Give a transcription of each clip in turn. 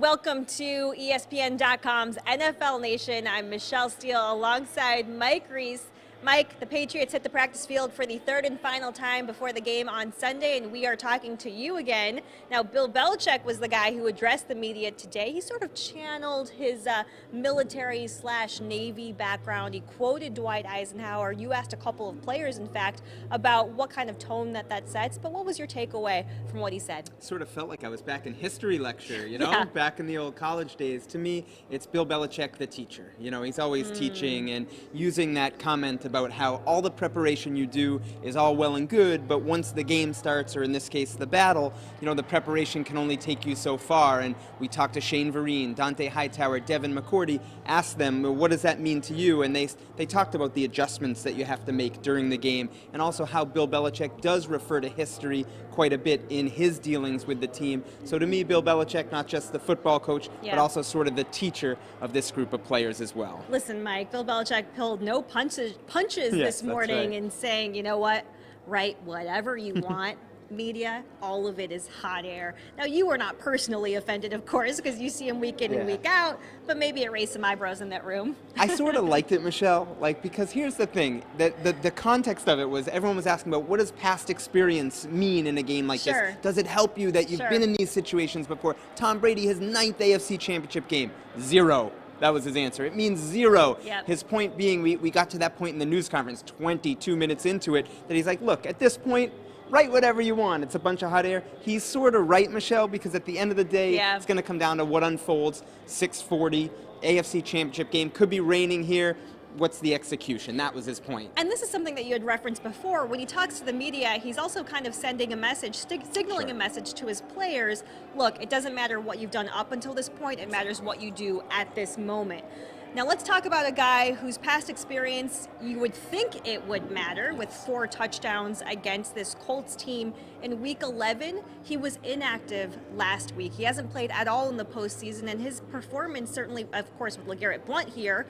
Welcome to ESPN.com's NFL Nation. I'm Michelle Steele alongside Mike Reiss. Mike, the Patriots hit the practice field for the third and final time before the game on Sunday, and we are talking to you again. Now, Bill Belichick was the guy who addressed the media today. He sort of channeled his military/Navy background. He quoted Dwight Eisenhower. You asked a couple of players, in fact, about what kind of tone that sets, but what was your takeaway from what he said? Sort of felt like I was back in history lecture, Yeah. back in the old college days. To me, it's Bill Belichick, the teacher. He's always teaching and using that comment about how all the preparation you do is all well and good, but once the game starts, or in this case, the battle, the preparation can only take you so far. And we talked to Shane Vereen, Dante Hightower, Devin McCourty, asked them, well, what does that mean to you? And they talked about the adjustments that you have to make during the game, and also how Bill Belichick does refer to history quite a bit in his dealings with the team. So to me, Bill Belichick, not just the football coach, but also sort of the teacher of this group of players as well. Listen, Mike, Bill Belichick pulled no punches this morning in saying, you know what, write whatever you want. Media, all of it is hot air. Now, you were not personally offended, of course, because you see him week in and week out, but maybe it raised some eyebrows in that room. I sort of liked it, Michelle, because here's the thing, the context of it was everyone was asking about what does past experience mean in a game like this? Does it help you that you've been in these situations before? Tom Brady, his 9th AFC Championship game, 0. That was his answer. It means 0. Yep. His point being, we got to that point in the news conference, 22 minutes into it, that he's like, look, at this point, write whatever you want. It's a bunch of hot air. He's sort of right, Michelle, because at the end of the day, it's going to come down to what unfolds. 6:40, AFC Championship game. Could be raining here. What's the execution? That was his point. And this is something that you had referenced before. When he talks to the media, he's also kind of sending a message, signaling a message to his players. Look, it doesn't matter what you've done up until this point. It matters what you do at this moment. Now let's talk about a guy whose past experience you would think it would matter, with 4 touchdowns against this Colts team in Week 11. He was inactive last week. He hasn't played at all in the postseason, and his performance certainly, of course, with LeGarrette Blount here,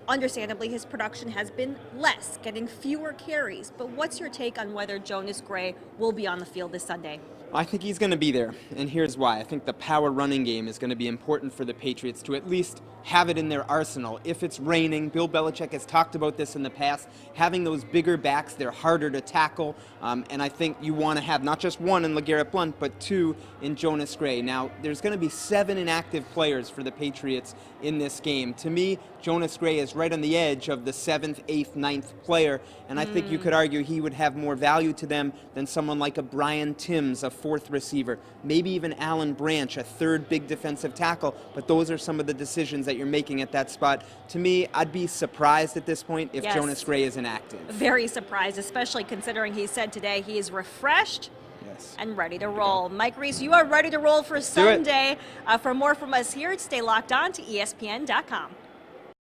understandably, his production has been less, getting fewer carries. But what's your take on whether Jonas Gray will be on the field this Sunday? I think he's going to be there, and here's why. I think the power running game is going to be important for the Patriots to at least have it in their arsenal. If it's raining, Bill Belichick has talked about this in the past, having those bigger backs, they're harder to tackle, and I think you want to have not just one in LeGarrette Blount, but 2 in Jonas Gray. Now, there's going to be 7 inactive players for the Patriots in this game. To me, Jonas Gray is right on the edge of the 7th, 8th, 9th player, and I think you could argue he would have more value to them than someone like a Brian Timms, a 4th receiver, maybe even Alan Branch, a 3rd big defensive tackle, but those are some of the decisions that you're making at that spot. To me, I'd be surprised at this point if Jonas Gray is inactive. Very surprised, especially considering he said today he is refreshed and ready to roll. Mike Reiss, you are ready to roll for Sunday. For more from us here, stay locked on to ESPN.com.